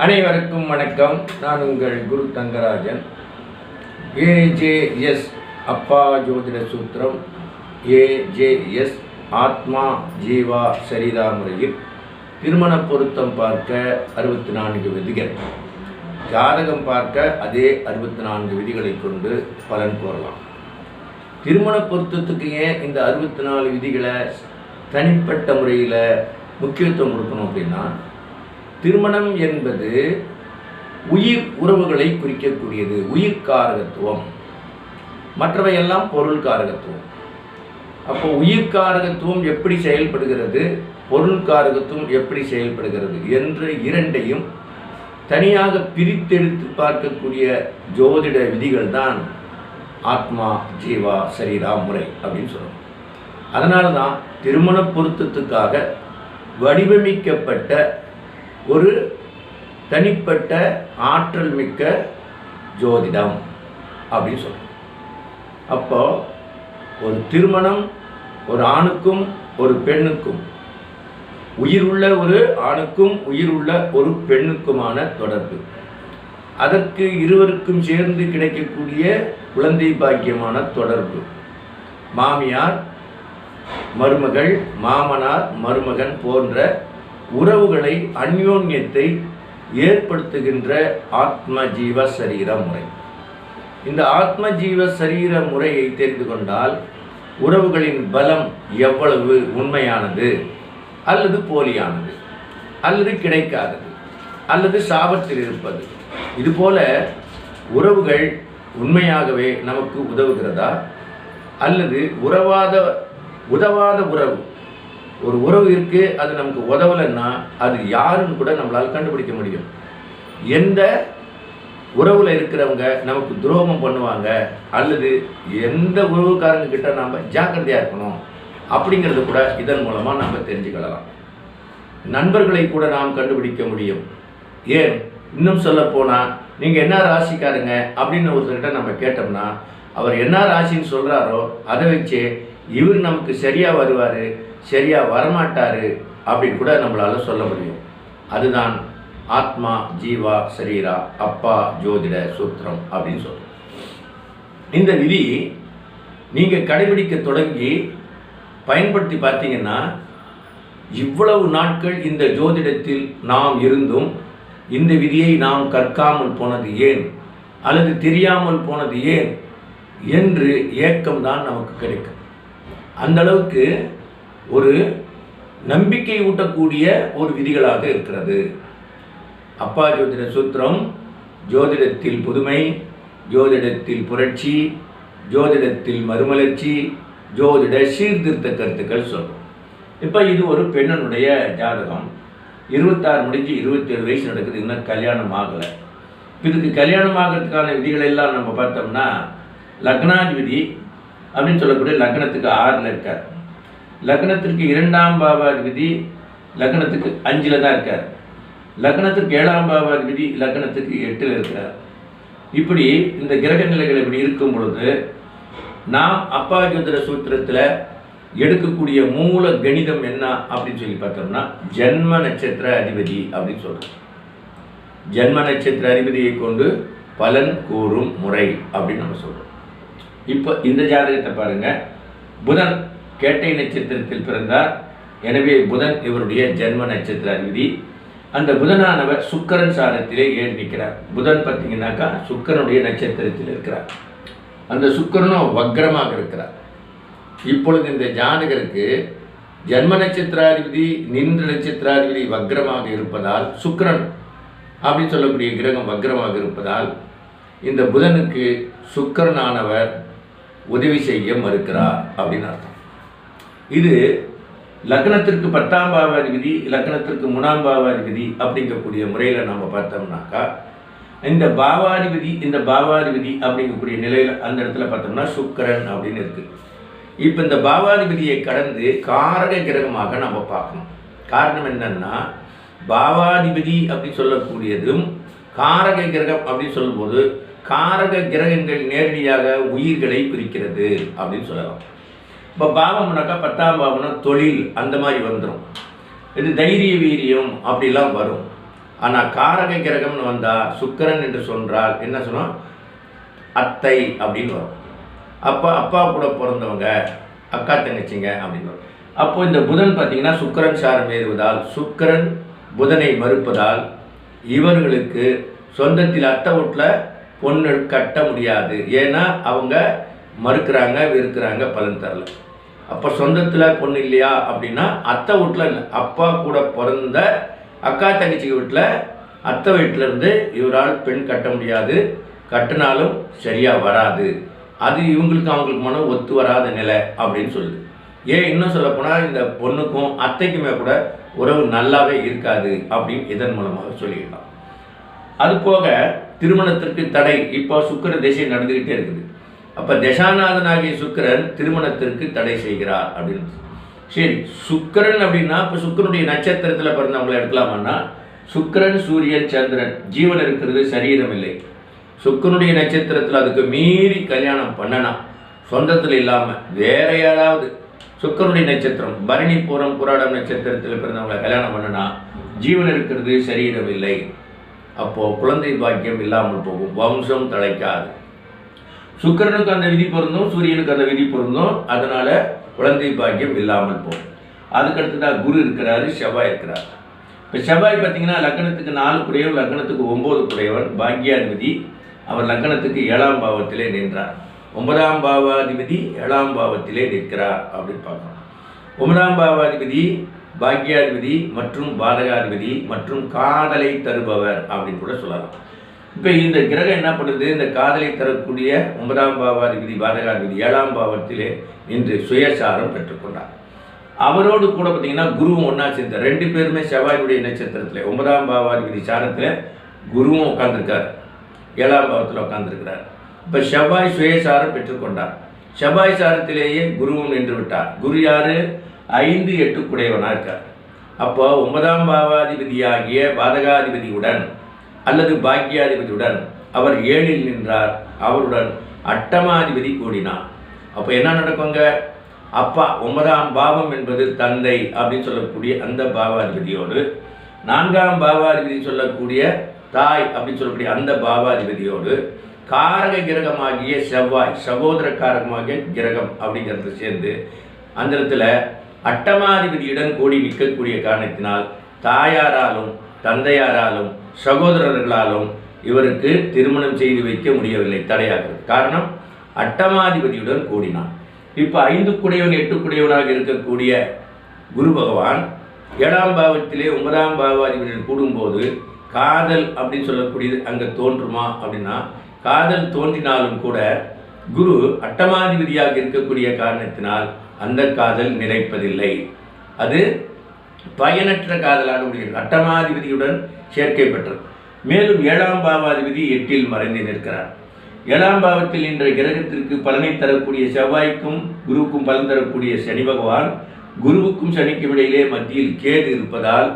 அனைவருக்கும் வணக்கம். நான் உங்கள் குரு தங்கராஜன். ஏஜேஎஸ் அப்பா ஜோதிட சூத்திரம், ஏஜேஎஸ் ஆத்மா ஜீவா சரிதா முறையில் திருமண பொருத்தம் பார்க்க 64 விதிகள், ஜாதகம் பார்க்க அதே 64 விதிகளை கொண்டு பலன் கூறலாம். திருமண பொருத்தத்துக்கு ஏன் இந்த 64 விதிகளை தனிப்பட்ட முறையில் முக்கியத்துவம் கொடுக்கணும் அப்படின்னா, திருமணம் என்பது உயிர் உறவுகளை குறிக்கக்கூடியது, உயிர் காரகத்துவம். மற்றவையெல்லாம் பொருள் காரகத்துவம். அப்போ உயிர் காரகத்துவம் எப்படி செயல்படுகிறது, பொருள் காரகத்துவம் எப்படி செயல்படுகிறது என்று இரண்டையும் தனியாக பிரித்தெடுத்து பார்க்கக்கூடிய ஜோதிட விதிகள் தான் ஆத்மா ஜீவா சரீரா முறை அப்படின்னு சொல்லணும். அதனால தான் திருமண பொருத்தத்துக்காக வடிவமைக்கப்பட்ட ஒரு தனிப்பட்ட ஆற்றல் மிக்க ஜோதிடம் அப்படின்னு சொல்கிறோம். அப்போ ஒரு திருமணம் ஒரு ஆணுக்கும் ஒரு பெண்ணுக்கும், உயிருள்ள ஒரு ஆணுக்கும் உயிருள்ள ஒரு பெண்ணுக்குமான தொடர்பு, அதற்கு இருவருக்கும் சேர்ந்து கிடைக்கக்கூடிய குழந்தை பாக்கியமான தொடர்பு, மாமியார் மருமகள், மாமனார் மருமகன் போன்ற உறவுகளை, அந்யோன்யத்தை ஏற்படுத்துகின்ற ஆத்ம ஜீவ சரீர முறை. இந்த ஆத்ம ஜீவ சரீர முறையை தெரிந்து கொண்டால் உறவுகளின் பலம் எவ்வளவு உண்மையானது அல்லது போலியானது அல்லது கிடைக்காதது அல்லது சாபத்தில் இருப்பது, இதுபோல உறவுகள் உண்மையாகவே நமக்கு உதவுகிறதா அல்லது உதவாத உறவு, ஒரு உறவு இருக்குது அது நமக்கு உதவலைன்னா அது யாருன்னு கூட நம்மளால் கண்டுபிடிக்க முடியும். எந்த உறவில் இருக்கிறவங்க நமக்கு துரோகம் பண்ணுவாங்க அல்லது எந்த உறவுக்காரங்க கிட்ட நாம் ஜாக்கிரதையாக இருக்கணும் அப்படிங்கிறது கூட இதன் மூலமாக நம்ம தெரிஞ்சுக்கலாம். நண்பர்களை கூட நாம் கண்டுபிடிக்க முடியும். ஏன் இன்னும் சொல்ல போனால், நீங்கள் என்ன ராசிக்காரங்க அப்படின்னு ஒருத்தர்கிட்ட நம்ம கேட்டோம்னா அவர் என்ன ராசின்னு சொல்கிறாரோ அதை வச்சு இவர் நமக்கு சரியாக வருவார், சரியாக வரமாட்டார் அப்படின்னு கூட நம்மளால் சொல்ல முடியும். அதுதான் ஆத்மா ஜீவா சரீரா அப்பா ஜோதிட சூத்திரம் அப்படின்னு சொல்கிறோம். இந்த விதி நீங்கள் கடைபிடிக்க தொடங்கி பயன்படுத்தி பார்த்தீங்கன்னா, இவ்வளவு நாட்கள் இந்த ஜோதிடத்தில் நாம் இருந்தும் இந்த விதியை நாம் கற்காமல் போனது ஏன் அல்லது தெரியாமல் போனது ஏன் என்று ஏக்கம்தான் நமக்கு கிடைக்கும். அந்த அளவுக்கு ஒரு நம்பிக்கை ஊட்டக்கூடிய ஒரு விதிகளாக இருக்கிறது. அப்பா ஜோதிட சூத்திரம் ஜோதிடத்தில் புதுமை, ஜோதிடத்தில் புரட்சி, ஜோதிடத்தில் மறுமலர்ச்சி, ஜோதிட சீர்திருத்த கருத்துக்கள் சொல்கிறோம். இப்போ இது ஒரு பெண்ணனுடைய ஜாதகம், 26 முடிஞ்சு 27 வயசு நடக்குது, இன்னும் கல்யாணம் ஆகலை. இதுக்கு கல்யாணம் ஆகிறதுக்கான விதிகள் எல்லாம் நம்ம பார்த்தோம்னா, லக்னாதிபதி அப்படின்னு சொல்லக்கூடிய லக்னத்துக்கு 6ல் இருக்கார், லக்னத்திற்கு 2ஆம் பாவாதிபதி லக்னத்துக்கு 5ல் தான் இருக்கார், லக்னத்திற்கு 7ஆம் பாவாதிபதி லக்னத்துக்கு 8ல் இருக்கிறார். இப்படி இந்த கிரக நிலைகள் இப்படி இருக்கும் பொழுது நாம் அப்பா ஜோதிட சூத்திரத்தில் எடுக்கக்கூடிய மூல கணிதம் என்ன அப்படின்னு சொல்லி பார்த்தோம்னா, ஜென்ம நட்சத்திர அதிபதி அப்படின்னு சொல்கிறோம். ஜென்ம நட்சத்திர அதிபதியை கொண்டு பலன் கூறும் முறை அப்படின்னு நம்ம சொல்கிறோம். இப்போ இந்த ஜாதகத்தை பாருங்கள். புதன் கேட்டை நட்சத்திரத்தில் பிறந்தார். எனவே புதன் இவருடைய ஜென்ம நட்சத்திர அதிபதி. அந்த புதனானவர் சுக்கிரன் சாரத்திலே ஏறி நிற்கிறார். புதன் பார்த்தீங்கன்னாக்கா சுக்கிரனுடைய நட்சத்திரத்தில் இருக்கிறார். அந்த சுக்கிரனும் வக்ரமாக இருக்கிறார். இப்பொழுது இந்த ஜாதகருக்கு ஜென்ம நட்சத்திராதிபதி நின்ற நட்சத்திராதிபதி வக்ரமாக இருப்பதால், சுக்கிரன் அப்படின்னு சொல்லக்கூடிய கிரகம் வக்ரமாக இருப்பதால், இந்த புதனுக்கு சுக்கிரனானவர் உதவி செய்ய மறுக்கிறார் அப்படின்னு அர்த்தம். இது லக்னத்திற்கு 10ஆம் பாவாதிபதி, லக்னத்திற்கு 3ஆம் பாவாதிபதி அப்படிங்கக்கூடிய முறையில் நம்ம பார்த்தோம்னாக்கா, இந்த பாவாதிபதி அப்படிங்கக்கூடிய நிலையில் அந்த இடத்துல பார்த்தோம்னா சுக்கிரன் அப்படின்னு இருக்குது. இப்போ இந்த பாவாதிபதியை கடந்து காரக கிரகமாக நம்ம பார்க்கணும். காரணம் என்னன்னா, பாவாதிபதி அப்படி சொல்லக்கூடியதும் காரக கிரகம் அப்படின்னு சொல்லும்போது, காரக கிரகங்கள் நேரடியாக உயிர்களை பிரிக்கிறது அப்படின்னு சொல்லலாம். இப்போ பாவம்னாக்கா 10ஆம் பாவம்னா தொழில் அந்த மாதிரி வந்துடும். இது தைரிய வீரியம் அப்படிலாம் வரும். ஆனால் காரக கிரகம்னு வந்தால் சுக்கிரன் என்று சொன்னால் என்ன சொன்னோம், அத்தை அப்படின்னு வரும். அப்பா கூட பிறந்தவங்க, அக்கா தங்கச்சிங்க அப்படின்னு வரும். அப்போ இந்த புதன் பார்த்தீங்கன்னா சுக்கிரன் சாரம் ஏறுவதால், சுக்கிரன் புதனை மறுப்பதால் இவர்களுக்கு சொந்தத்தில் அத்தை வீட்டில் பொண்ணு கட்ட முடியாது. ஏன்னா அவங்க மறுக்கிறாங்க, வெறுக்கிறாங்க, பலன் தரல. அப்போ சொந்தத்தில் பொண்ணு இல்லையா அப்படின்னா அத்தை வீட்டில் இல்லை, அப்பா கூட பிறந்த அக்கா தங்கச்சி வீட்டில் அத்தை வீட்டிலேருந்து இவரால் பெண் கட்ட முடியாது, கட்டினாலும் சரியாக வராது. அது இவங்களுக்கு அவங்களுக்கு மனம் ஒத்து வராத நிலை அப்படின்னு சொல்லுது. ஏன் இன்னும் சொல்லப்போனால் இந்த பொண்ணுக்கும் அத்தைக்குமே கூட உறவு நல்லாவே இருக்காது அப்படின்னு இதன் மூலமாக சொல்லிடலாம். அது போக திருமணத்திற்கு தடை. இப்போ சுக்கிர திசை நடந்துக்கிட்டே இருக்குது. அப்போ தசாநாதனாகிய சுக்கிரன் திருமணத்திற்கு தடை செய்கிறார் அப்படின்னு. சரி, சுக்கிரன் அப்படின்னா இப்போ சுக்கிரனுடைய நட்சத்திரத்தில் பிறந்தவங்களை எடுக்கலாமான்னா, சுக்கிரன் சூரியன் சந்திரன் ஜீவன் இருக்கிறது, சரீரம் இல்லை. சுக்கிரனுடைய நட்சத்திரத்தில் அதுக்கு மீறி கல்யாணம் பண்ணனா, சொந்தத்தில் இல்லாமல் வேற யாராவது சுக்கிரனுடைய நட்சத்திரம் பரணி பூரம் புராடம் நட்சத்திரத்தில் பிறந்தவங்களை கல்யாணம் பண்ணனா ஜீவன் இருக்கிறது, சரீரம் இல்லை. அப்போது குழந்தை பாக்கியம் இல்லாமல் போகும், வம்சம் தழைக்காது. சுக்கிரனுக்கு அந்த விதி பொருந்தும், சூரியனுக்கு அந்த விதி பொருந்தும், அதனால் குழந்தை பாக்கியம் இல்லாமல் போகும். அதுக்கடுத்துதான் குரு இருக்கிறாரு, செவ்வாய் இருக்கிறார். இப்போ செவ்வாய் பார்த்தீங்கன்னா லக்னத்துக்கு 4 குடையவன், லக்னத்துக்கு 9 குடையவன், பாக்யாதிபதி. அவர் லக்னத்துக்கு 7ஆம் பாவத்திலே நின்றார். 9ஆம் பாவாதிபதி 7ஆம் பாவத்திலே நிற்கிறார் அப்படின்னு பார்க்கணும். 9ஆம் பாவாதிபதி பாக்யாதிபதி மற்றும் பாதகாதிபதி மற்றும் காதலை தருபவர் அப்படின்னு கூட சொல்லலாம். இப்போ இந்த கிரகம் என்ன பண்ணுது, இந்த காதலை தரக்கூடிய 9ஆம் பாவாதிபதி பாதகாதிபதி 7ஆம் பாவத்திலே நின்று சுயசாரம் பெற்றுக்கொண்டார். அவரோடு கூட பார்த்தீங்கன்னா குருவும் ஒன்றா சேர்ந்த 2 பேருமே செவ்வாயுடைய நட்சத்திரத்தில் 9ஆம் பாவாதிபதி சாரத்தில் குருவும் உட்காந்துருக்கார், 7ஆம் பாவத்தில் உட்காந்துருக்கிறார். இப்போ செவ்வாய் சுயசாரம் பெற்றுக்கொண்டார். செவ்வாய் சாரத்திலேயே குருவும் நின்று விட்டார். குரு யாரு, 5, 8 குடையவனாக இருக்கார். அப்போ 9ஆம் பாவாதிபதியாகிய பாதகாதிபதியுடன் அல்லது பாக்கியாதிபதியுடன் அவர் 7இல் நின்றார். அவருடன் அட்டமாதிபதி கூடினார். அப்போ என்ன நடக்குங்க, அப்பா 9ஆம் பாவம் என்பது தந்தை அப்படின்னு சொல்லக்கூடிய அந்த பாவாதிபதியோடு, 4ஆம் பாவாதிபதி சொல்லக்கூடிய தாய் அப்படின்னு சொல்லக்கூடிய அந்த பாவாதிபதியோடு காரக கிரகமாகிய செவ்வாய், சகோதர காரகமாகிய கிரகம் அப்படிங்கிறது சேர்ந்து அந்த இடத்துல அட்டமாதிபதியுடன் கூடி நிற்கக்கூடிய காரணத்தினால் தாயாராலும் தந்தையாராலும் சகோதரர்களாலும் இவருக்கு திருமணம் செய்து வைக்க முடியவில்லை, தடையாகிறது. காரணம், அட்டமாதிபதியுடன் கூடினான். இப்போ 5 குடையவன் 8 குடையவனாக இருக்கக்கூடிய குரு பகவான் 7ஆம் பாவத்திலே 9ஆம் பாவாதிபதியுடன் கூடும்போது காதல் அப்படின்னு சொல்லக்கூடியது அங்கே தோன்றுமா அப்படின்னா, காதல் தோன்றினாலும் கூட குரு அட்டமாதிபதியாக இருக்கக்கூடிய காரணத்தினால் அந்த காதல் நிலைப்பதில்லை. அது பயனற்ற காதலாக முடிகிறது. அட்டமாதிபதியுடன் சேர்க்கை பெற்றது. மேலும் 7ஆம் பாவாதிபதி 8இல் மறைந்து நிற்கிறார். 7ஆம் பாவத்தில் இன்ற கிரகத்திற்கு பலனை தரக்கூடிய செவ்வாய்க்கும் குருவுக்கும் பலன் தரக்கூடிய சனி பகவான், குருவுக்கும் சனிக்கும் இடையிலே மத்தியில் கேது இருப்பதால்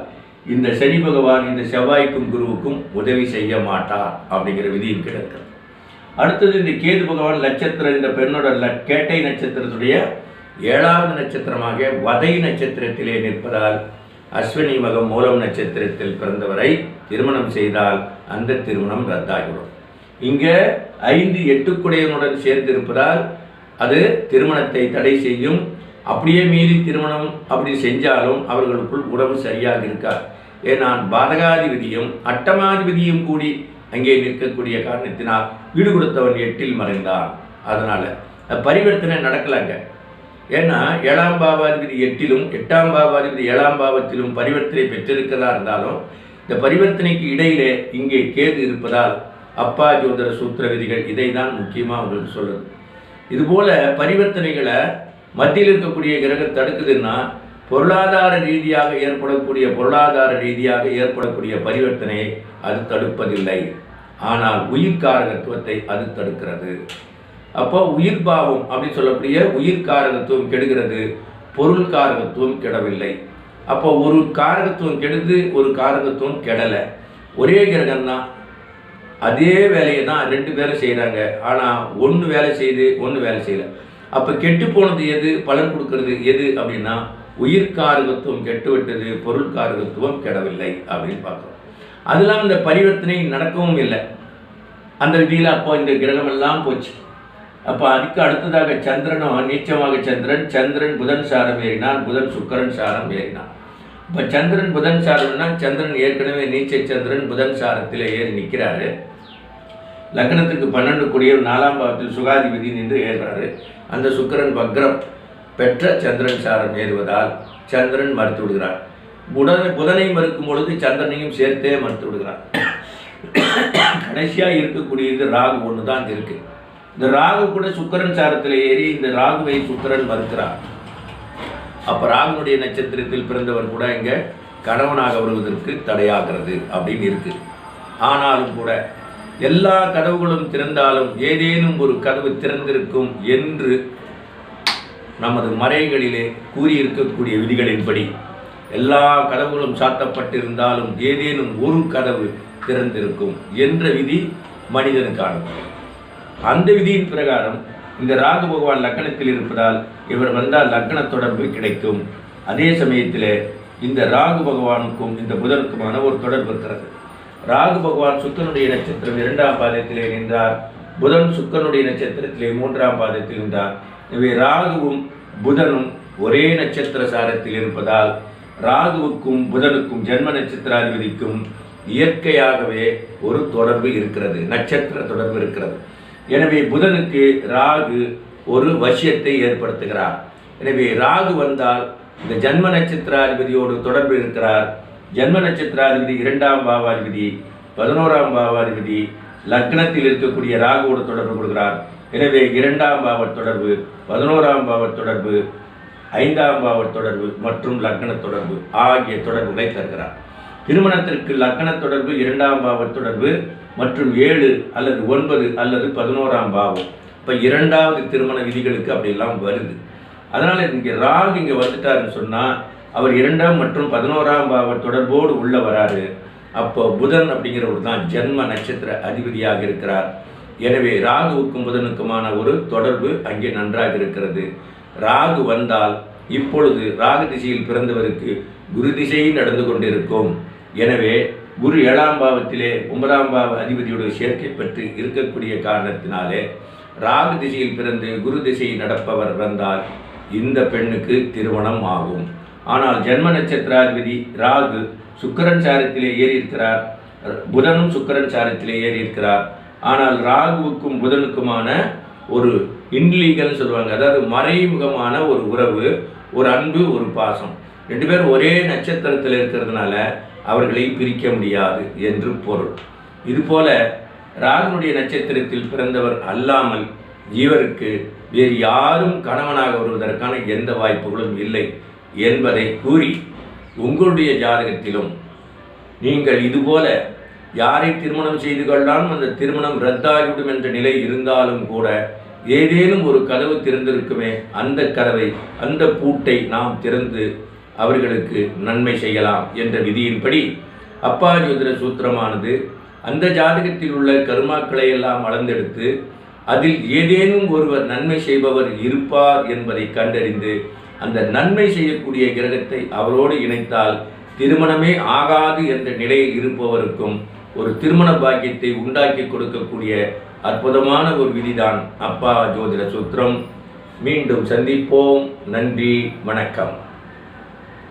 இந்த சனி பகவான் இந்த செவ்வாய்க்கும் குருவுக்கும் உதவி செய்ய மாட்டார் அப்படிங்கிற விதியும் கிடக்கிறது. அடுத்தது இந்த கேது பகவான் நட்சத்திரம், இந்த பெண்ணோட கேட்டை நட்சத்திரத்துடைய 7ஆவது நட்சத்திரமாக வதை நட்சத்திரத்திலே நிற்பதால் அஸ்வினி மகம் மூலம் நட்சத்திரத்தில் பிறந்தவரை திருமணம் செய்தால் அந்த திருமணம் ரத்தாகிவிடும். இங்கே 5, 8 குடையனுடன் சேர்ந்து இருப்பதால் அது திருமணத்தை தடை செய்யும். அப்படியே மீறி திருமணம் அப்படி செஞ்சாலும் அவர்களுக்குள் உறவு சரியாக இருக்காது. ஏன்னா பாதகாதிபதியும் அட்டமாதிபதியும் கூடி அங்கே நிற்கக்கூடிய காரணத்தினால் வீடு கொடுத்தவன் 8இல் மறைந்தான். அதனால் பரிவர்த்தனை நடக்கலாங்க. ஏன்னா 7ஆம் பாவாதிபதி 8இலும் 8ஆம் பாவாதிபதி 7ஆம் பாவத்திலும் பரிவர்த்தனை பெற்றிருக்கிறதா இருந்தாலும் இந்த பரிவர்த்தனைக்கு இடையிலே இங்கே கேது இருப்பதால் அப்பா ஜோதிட சூத்திர விதிகள் இதை தான் முக்கியமாக உங்களுக்கு சொல்லுது. இதுபோல் பரிவர்த்தனைகளை மத்தியில் இருக்கக்கூடிய கிரகம் தடுக்குதுன்னா பொருளாதார ரீதியாக ஏற்படக்கூடிய பரிவர்த்தனையை அது தடுப்பதில்லை. ஆனால் உயிர்காரகத்துவத்தை அது தடுக்கிறது. அப்போ உயிர் பாவம் அப்படின்னு சொல்லக்கூடிய உயிர் காரகத்துவம் கெடுகிறது, பொருள் காரகத்துவம் கெடவில்லை. அப்போ ஒரு காரகத்துவம் கெடுது, ஒரு காரகத்துவம் கெடலை. ஒரே கிரகம்தான், அதே வேலையை தான் 2 பேரும் செய்கிறாங்க. ஆனால் ஒன்று வேலை செய்து ஒன்று வேலை செய்யலை. அப்போ கெட்டு போனது எது, பலன் கொடுக்கறது எது அப்படின்னா உயிர்காரகத்துவம் கெட்டுவிட்டது, பொருள்காரகத்துவம் கெடவில்லை அப்படின்னு பார்க்குறோம். அதெல்லாம் இந்த பரிவர்த்தனை நடக்கவும் இல்லை. அந்த விதியில் அப்போ இந்த கிரகம் எல்லாம் போச்சு. அப்போ அதுக்கு அடுத்ததாக சந்திரனும் நீச்சமாக சந்திரன் புதன் சாரம் ஏறினான், புதன் சுக்கிரன் சாரம் ஏறினான். இப்போ சந்திரன் புதன் சாரம்னா சந்திரன் ஏற்கனவே நீச்ச சந்திரன் புதன் சாரத்தில் ஏறி நிற்கிறாரு. லக்னத்துக்கு 12 கூடிய 4ஆம் பாவத்தில் சுகாதிபதி நின்று ஏறுறாரு. அந்த சுக்கிரன் வக்ரம் பெற்ற சந்திரன் சாரம் ஏறுவதால் சந்திரன் மறுத்து விடுகிறார். புதனை மறுக்கும் பொழுது சந்திரனையும் சேர்த்தே மறுத்து விடுகிறார். கடைசியாக இருக்கக்கூடியது ராகு ஒன்று தான் இருக்கு. இந்த ராகு கூட சுக்கிரன் சாரத்தில் ஏறி இந்த ராகுவை சுக்கிரன் மறுக்கிறார். அப்போ ராகுனுடைய நட்சத்திரத்தில் பிறந்தவர் கூட இங்கே கணவனாக வருவதற்கு தடையாகிறது அப்படின்னு இருக்கு. ஆனாலும் கூட எல்லா கதவுகளும் திறந்தாலும் ஏதேனும் ஒரு கதவு திறந்திருக்கும் என்று நமது மறைகளிலே கூறியிருக்கக்கூடிய விதிகளின்படி எல்லா கதவுகளும் சாத்தப்பட்டிருந்தாலும் ஏதேனும் ஒரு கதவு திறந்திருக்கும் என்ற விதி மனிதனுக்கானது. அந்த விதியின் பிரகாரம் இந்த ராகு பகவான் லக்னத்தில் இருப்பதால் இவர் வந்தால் லக்ன தொடர்பு கிடைக்கும். அதே சமயத்தில் இந்த ராகு பகவானுக்கும் இந்த புதனுக்குமான ஒரு தொடர்பு இருக்கிறது. ராகு பகவான் சுக்கிரனுடைய நட்சத்திரம் 2ஆம் பாதத்திலே நின்றார், புதன் சுக்கிரனுடைய நட்சத்திரத்திலே 3ஆம் பாதத்தில் நின்றார். எனவே ராகுவும் புதனும் ஒரே நட்சத்திர சாரத்தில் இருப்பதால் ராகுவுக்கும் புதனுக்கும் ஜென்ம நட்சத்திராதிபதிக்கும் இயற்கையாகவே ஒரு தொடர்பு இருக்கிறது, நட்சத்திர தொடர்பு இருக்கிறது. எனவே புதனுக்கு ராகு ஒரு வசியத்தை ஏற்படுத்துகிறார். எனவே ராகு வந்தால் இந்த ஜென்ம நட்சத்திராதிபதியோடு தொடர்பு இருக்கிறார். ஜென்ம நட்சத்திராதிபதி 2ஆம் பாவாதிபதி 11ஆம் பாவாதிபதி லக்னத்தில் இருக்கக்கூடிய ராகுவோடு தொடர்பு கொள்கிறார். எனவே 2ஆம் பாவ தொடர்பு, 11ஆம் பாவ தொடர்பு, 5ஆம் பாவ தொடர்பு மற்றும் லக்ன தொடர்பு ஆகிய தொடர்புகளை தருகிறார். திருமணத்திற்கு லக்ன தொடர்பு, 2ஆம் பாவ தொடர்பு மற்றும் 7 அல்லது 9 அல்லது 11ஆம் பாவம். இப்போ 2வது திருமண விதிகளுக்கு அப்படிலாம் வருது. அதனால் இங்கே ராகு இங்கே வந்துட்டாருன்னு சொன்னால் அவர் 2ஆம் மற்றும் 11ஆம் பாவ தொடர்போடு உள்ள வராரு. அப்போ புதன் அப்படிங்கிறவர் தான் ஜென்ம நட்சத்திர அதிபதியாக இருக்கிறார். எனவே ராகுவுக்கும் புதனுக்குமான ஒரு தொடர்பு அங்கே நன்றாக இருக்கிறது. ராகு வந்தால் இப்பொழுது ராகு திசையில் பிறந்தவருக்கு குரு திசையில் நடந்து கொண்டிருக்கும். எனவே குரு 7ஆம் பாவத்திலே 9ஆம் பாவ அதிபதியோடு சேர்க்கை பெற்று இருக்கக்கூடிய காரணத்தினாலே ராகு திசையில் பிறந்து குரு திசையில் நடப்பவர் வந்தால் இந்த பெண்ணுக்கு திருமணம் ஆகும். ஆனால் ஜென்ம நட்சத்திராதிபதி ராகு சுக்கிரன் சாரத்திலே ஏறி இருக்கிறார், புதனும் சுக்கிரன் சாரத்திலே ஏறி இருக்கிறார். ஆனால் ராகுவுக்கும் புதனுக்குமான ஒரு இன்லீகல் சொல்லுவாங்க, அதாவது மறைமுகமான ஒரு உறவு, ஒரு அன்பு, ஒரு பாசம். 2 பேரும் ஒரே நட்சத்திரத்தில் இருக்கிறதுனால அவர்களை பிரிக்க முடியாது என்று பொருள். இதுபோல ராகுனுடைய நட்சத்திரத்தில் பிறந்தவர் அல்லாமல் இவருக்கு வேறு யாரும் கணவனாக வருவதற்கான எந்த வாய்ப்புகளும் இல்லை என்பதை கூறி, உங்களுடைய ஜாதகத்திலும் நீங்கள் இதுபோல யாரை திருமணம் செய்து கொண்டாலும் அந்த திருமணம் ரத்தாகிவிடும் என்ற நிலை இருந்தாலும் கூட ஏதேனும் ஒரு கதவு திறந்திருக்குமே, அந்த கதவை, அந்த பூட்டை நாம் திறந்து அவர்களுக்கு நன்மை செய்யலாம் என்ற விதியின்படி அப்பா ஜோதிட சூத்திரமானது அந்த ஜாதகத்தில் உள்ள கர்மாக்களை எல்லாம் அளந்தெடுத்து அதில் ஏதேனும் ஒருவர் நன்மை செய்பவர் இருப்பார் என்பதை கண்டறிந்து அந்த நன்மை செய்யக்கூடிய கிரகத்தை அவரோடு இணைத்தால் திருமணமே ஆகாது என்ற நிலையில் இருப்பவருக்கும் ஒரு திருமண பாக்கியத்தை உண்டாக்கி கொடுக்கக்கூடிய அற்புதமான ஒரு விதிதான் அப்பா ஜோதிட சூத்திரம். மீண்டும் சந்திப்போம். நன்றி, வணக்கம்.